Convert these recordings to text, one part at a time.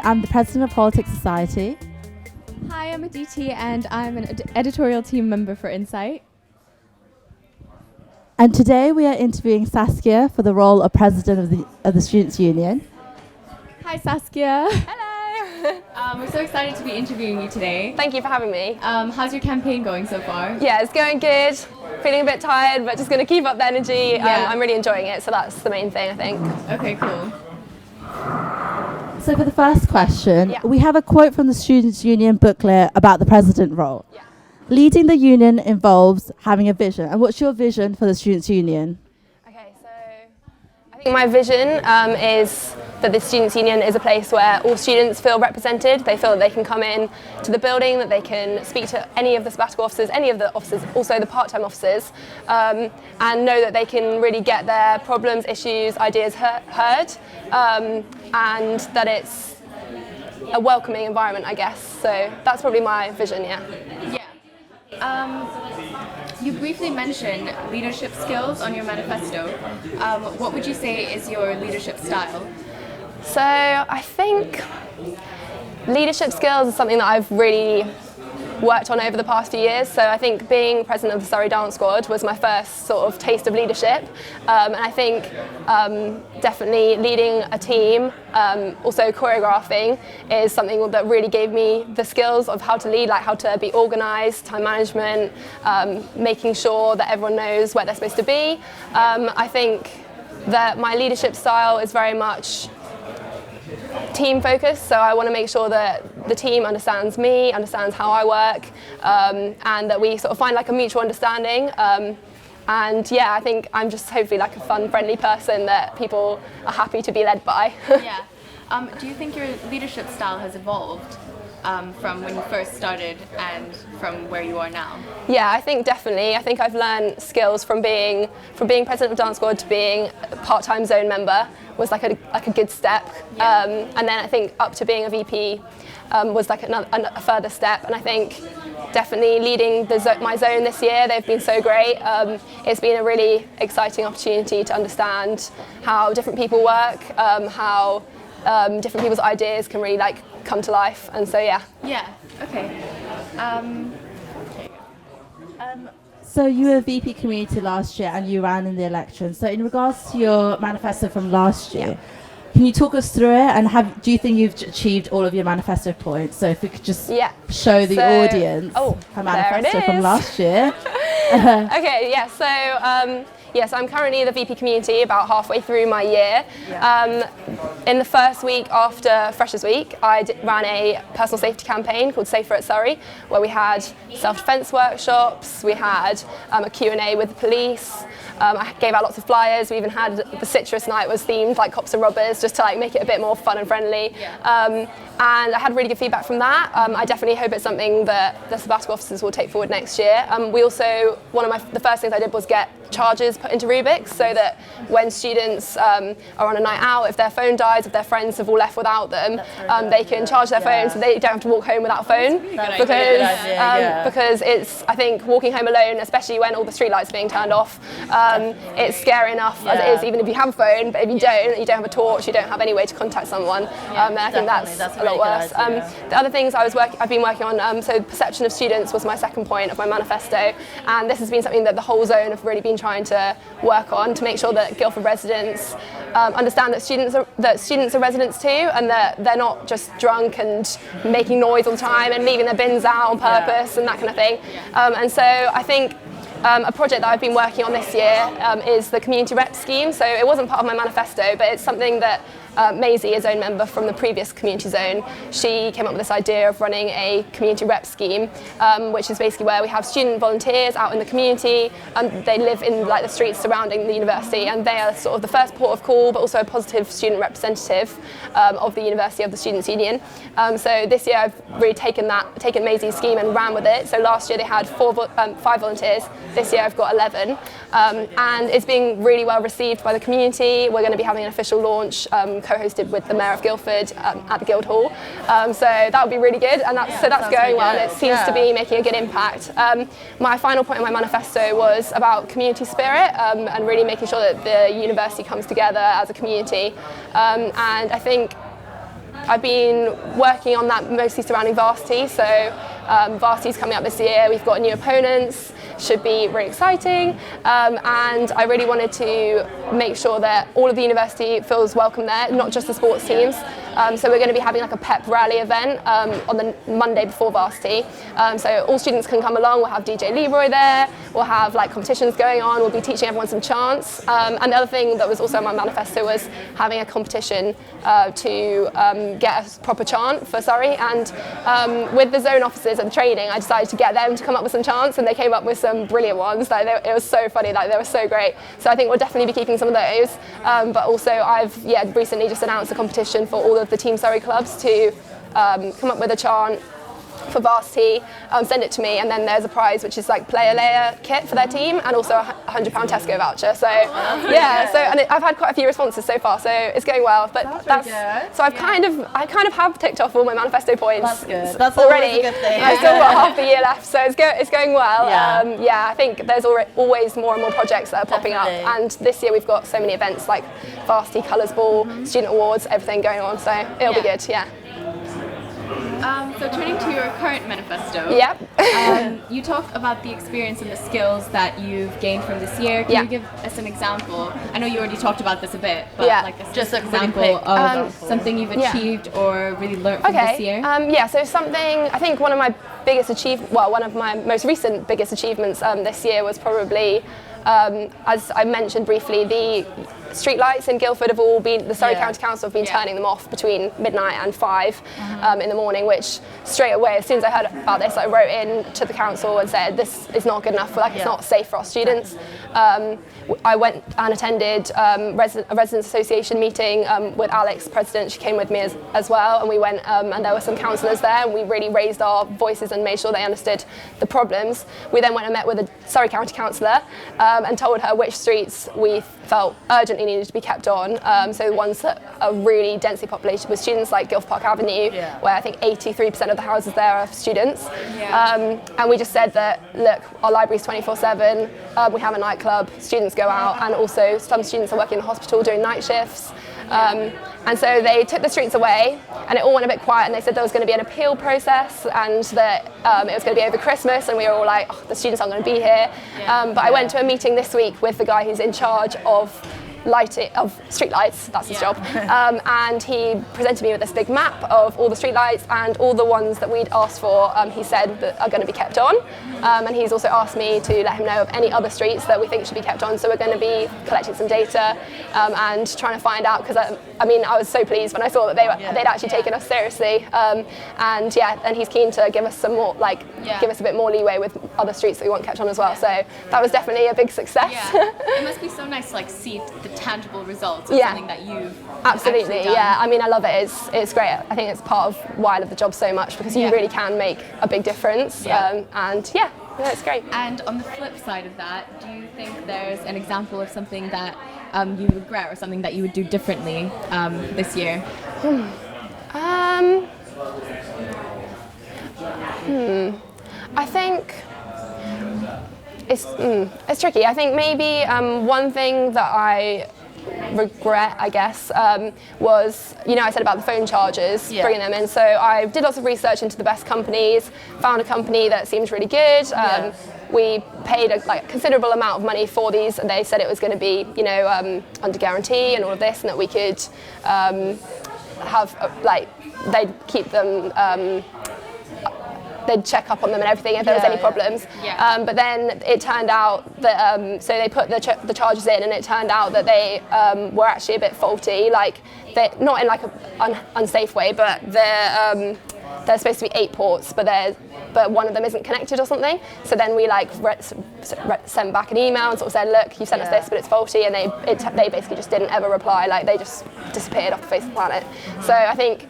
I'm the president of Polsoc Society. Hi, I'm Aditi and I'm an editorial team member for Incite. And today we are interviewing Saskia for the role of president of the Students' Union. Hi, Saskia. Hello. We're so excited to be interviewing you today. Thank you for having me. How's your campaign going so far? Yeah, it's going good. Feeling a bit tired, but just going to keep up the energy. Yeah. I'm really enjoying it, so that's the main thing, I think. Okay, cool. So for the first question, Yeah. we have a quote from the Students' Union booklet about the president role. Yeah. Leading the union involves having a vision. And what's your vision for the Students' Union? Okay, so I think my vision is that the Students' Union is a place where all students feel represented. They feel that they can come in to the building, that they can speak to any of the sabbatical officers, any of the officers, also the part-time officers, and know that they can really get their problems, issues, ideas heard, and that it's a welcoming environment, I guess. So that's probably my vision, yeah. You briefly mentioned leadership skills on your manifesto. What would you say is your leadership style? So I think leadership skills is something that I've really worked on over the past few years. So I think being president of the Surrey Dance Squad was my first sort of taste of leadership. And I think definitely leading a team, also choreographing, is something that really gave me the skills of how to lead, like how to be organised, time management, making sure that everyone knows where they're supposed to be. I think that my leadership style is very much team focused, so I want to make sure that the team understands me, understands how I work, and that we sort of find like a mutual understanding. And yeah, I think I'm just hopefully like a fun, friendly person that people are happy to be led by. Yeah. Do you think your leadership style has evolved from when you first started and from where you are now? Yeah, I think definitely. I think I've learned skills from being president of Dance Squad to being a part-time zone member was like a good step. Yeah. And then I think up to being a VP was like a further step. And I think definitely leading my zone this year, they've been so great. It's been a really exciting opportunity to understand how different people work, how different people's ideas can really like come to life, and so yeah. Yeah. Okay. So you were VP Community last year and you ran in the election. So in regards to your manifesto from last year, can you talk us through it, and do you think you've achieved all of your manifesto points? So if we could just show the audience her manifesto from last year. Okay, yeah, so yes, I'm currently the VP Community, about halfway through my year. Yeah. In the first week after Freshers Week, I ran a personal safety campaign called Safer at Surrey, where we had self-defence workshops, we had a Q&A with the police, I gave out lots of flyers, we even had the citrus night was themed like cops and robbers, just to like make it a bit more fun and friendly. Yeah. And I had really good feedback from that. I definitely hope it's something that the sabbatical officers will take forward next year. We also, the first things I did was get charges put into Rubik's, so that when students are on a night out, if their phone dies, if their friends have all left without them, they can charge their phone so they don't have to walk home without a phone. Because it's, I think, walking home alone, especially when all the streetlights are being turned off, it's scary enough as it is, even if you have a phone, but if you don't have a torch, you don't have any way to contact someone, and I think that's a lot worse. The other things I've been working on, so perception of students was my second point of my manifesto, and this has been something that the whole zone have really been trying to work on, to make sure that Guildford residents understand that students are residents too, and that they're not just drunk and making noise all the time and leaving their bins out on purpose and that kind of thing. And so I think a project that I've been working on this year is the community rep scheme. So it wasn't part of my manifesto, but it's something that Maisie, a zone member from the previous community zone, she came up with this idea of running a community rep scheme, which is basically where we have student volunteers out in the community, and they live in like the streets surrounding the university, and they are sort of the first port of call, but also a positive student representative of the University of the Students' Union. So this year I've really taken Maisie's scheme and ran with it. So last year they had 5 volunteers. This year I've got 11, and it's being really well received by the community. We're going to be having an official launch co-hosted with the Mayor of Guildford at the Guildhall. So that would be really good, and that's going well, and it seems to be making a good impact. My final point in my manifesto was about community spirit and really making sure that the university comes together as a community. And I think I've been working on that mostly surrounding varsity. So varsity's coming up this year. We've got new opponents. Should be really exciting, and I really wanted to make sure that all of the university feels welcome there, not just the sports teams. So we're going to be having like a pep rally event on the Monday before varsity. So all students can come along. We'll have DJ Leroy there. We'll have like competitions going on. We'll be teaching everyone some chants. And the other thing that was also in my manifesto was having a competition to get a proper chant for Surrey. And with the zone officers and training, I decided to get them to come up with some chants, and they came up with some brilliant ones. Like it was so funny. Like they were so great. So I think we'll definitely be keeping some of those. But also I've recently just announced a competition for all of the Team Surrey clubs to come up with a chant for varsity, send it to me, and then there's a prize which is like player layer kit for their team, and also a £100 Tesco voucher. So I've had quite a few responses so far, so it's going well. But so I kind of have ticked off all my manifesto points. That's good. That's already. A good thing. I've still got half the year left, so it's going well. I think there's always more and more projects that are popping up, and this year we've got so many events like varsity colours ball, student awards, everything going on. So it'll be good. Yeah. So turning to your current manifesto, you talk about the experience and the skills that you've gained from this year. Can you give us an example? I know you already talked about this a bit, but like just an example of something you've achieved or really learned from this year. So something, I think one of my most recent biggest achievements this year was probably, as I mentioned briefly, the streetlights in Guildford have all been, the Surrey County Council have been turning them off between midnight and 5 in the morning, which straight away, as soon as I heard about this, I wrote in to the council and said, this is not good enough, it's not safe for our students. I went and attended a Residents Association meeting with Alex, president. She came with me as well, and we went and there were some councillors there, and we really raised our voices and made sure they understood the problems. We then went and met with a Surrey County councillor and told her which streets we felt urgently needed to be kept on. So the ones that are really densely populated with students, like Guildford Park Avenue, where I think 83% of the houses there are students. And we just said that, look, our library's 24/7, we have a nightclub, students go out, and also some students are working in the hospital doing night shifts. And so they took the streets away, and it all went a bit quiet, and they said there was going to be an appeal process, and that it was going to be over Christmas, and we were all like, the students aren't going to be here. But I went to a meeting this week with the guy who's in charge of lighting of streetlights, that's his job, and he presented me with this big map of all the streetlights and all the ones that we'd asked for, he said that are going to be kept on, and he's also asked me to let him know of any other streets that we think should be kept on. So we're going to be collecting some data and trying to find out, because I was so pleased when I saw that they'd actually taken us seriously, and he's keen to give us some more, give us a bit more leeway with other streets that we want kept on as well. So that was definitely a big success. It must be so nice to see the tangible results of something that you've absolutely done. I love it. It's great. I think it's part of why I love the job so much, because you really can make a big difference. It's great. And on the flip side of that, do you think there's an example of something that you regret, or something that you would do differently this year? I think it's tricky. I think maybe one thing that I regret, I guess, was, I said about the phone chargers, bringing them in. So I did lots of research into the best companies, found a company that seemed really good. We paid a considerable amount of money for these, and they said it was going to be, under guarantee and all of this, and that we could have, they'd keep them, they'd check up on them and everything if there was any problems. But then it turned out that, so they put the chargers in, and it turned out that they were actually a bit faulty, they're not in an unsafe way, but there's supposed to be 8 ports, but one of them isn't connected or something. So then we sent back an email and sort of said, look, you sent us this, but it's faulty, and they basically just didn't ever reply. They just disappeared off the face of the planet. So I think,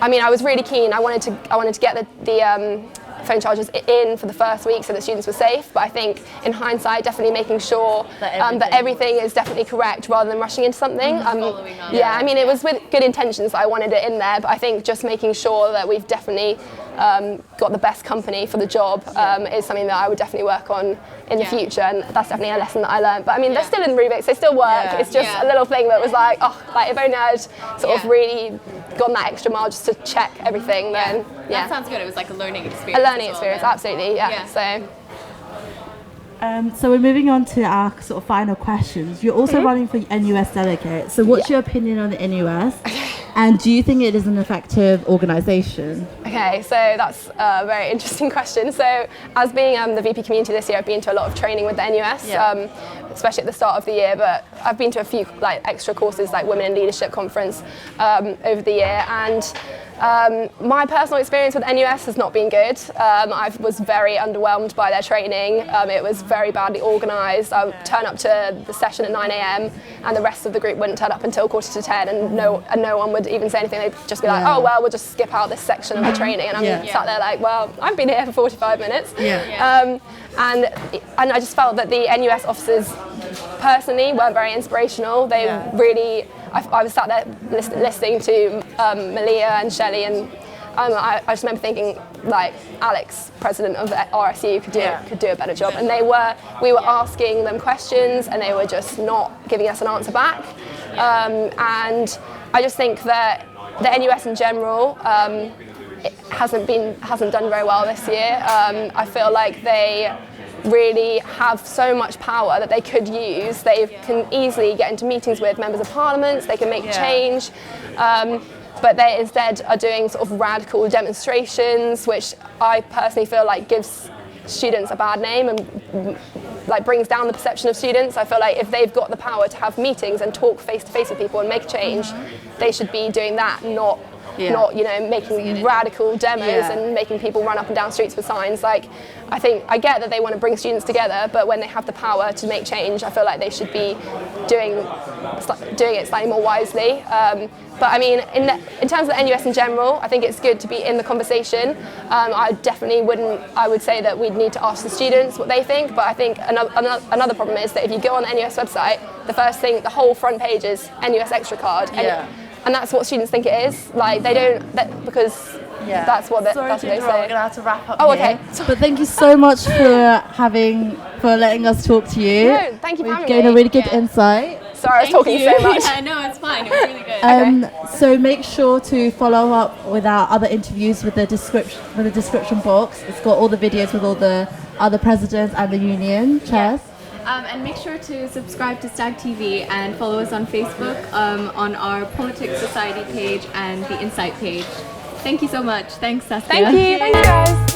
I was really keen. I wanted to get the phone chargers in for the first week so that students were safe. But I think, in hindsight, definitely making sure that everything is definitely correct rather than rushing into something. Following up. It was with good intentions that I wanted it in there. But I think just making sure that we've definitely got the best company for the job is something that I would definitely work on in the future, and that's definitely a lesson that I learned. But I mean, they're still in Rubik's, they still work. It's just a little thing that was like, oh, like if only I'd sort of really gone that extra mile just to check everything, then That sounds good. It was like a learning experience. A learning experience, absolutely, So we're moving on to our sort of final questions. You're also running for NUS delegate. So what's your opinion on the NUS? And do you think it is an effective organisation? Okay, so that's a very interesting question. So as being the VP community this year, I've been to a lot of training with the NUS, especially at the start of the year, but I've been to a few like extra courses like Women in Leadership Conference over the year, and my personal experience with NUS has not been good. I was very underwhelmed by their training. It was very badly organised. I would turn up to the session at 9 a.m. and the rest of the group wouldn't turn up until 9:45, and no one would even say anything. They'd just be like, oh well, we'll just skip out this section of the training, and I'm sat there like, well, I've been here for 45 minutes. And I just felt that the NUS officers personally weren't very inspirational. They really, I was sat there listening to Malia and Shelley, and I just remember thinking, like, Alex, president of the RSU, could do a better job. And we were asking them questions, and they were just not giving us an answer back. And I just think that the NUS in general it hasn't done very well this year. I feel like they really have so much power that they could use. They can easily get into meetings with members of parliament, they can make change, but they instead are doing sort of radical demonstrations, which I personally feel like gives students a bad name and like brings down the perception of students. I feel like if they've got the power to have meetings and talk face to face with people and make change, they should be doing that, not making radical demos and making people run up and down streets with signs. Like, I get that they want to bring students together, but when they have the power to make change, I feel like they should be doing it slightly more wisely. But I mean, in terms of the NUS in general, I think it's good to be in the conversation. I would say that we'd need to ask the students what they think, but I think another problem is that if you go on the NUS website, the whole front page is NUS extra card. And that's what students think it is. Like, they don't, because that's what they say. We're going to have to wrap up Oh, here. okay. But thank you so much for letting us talk to you. No, thank you for having me. We've gained a really good insight. Sorry, I was talking so much. Yeah, no, it's fine. It was really good. So make sure to follow up with our other interviews with the description box. It's got all the videos with all the other presidents and the union chairs. And make sure to subscribe to StagTV and follow us on Facebook on our Politics Society page and the Incite page. Thank you so much. Thanks, Saskia. Thank you. Thanks, guys.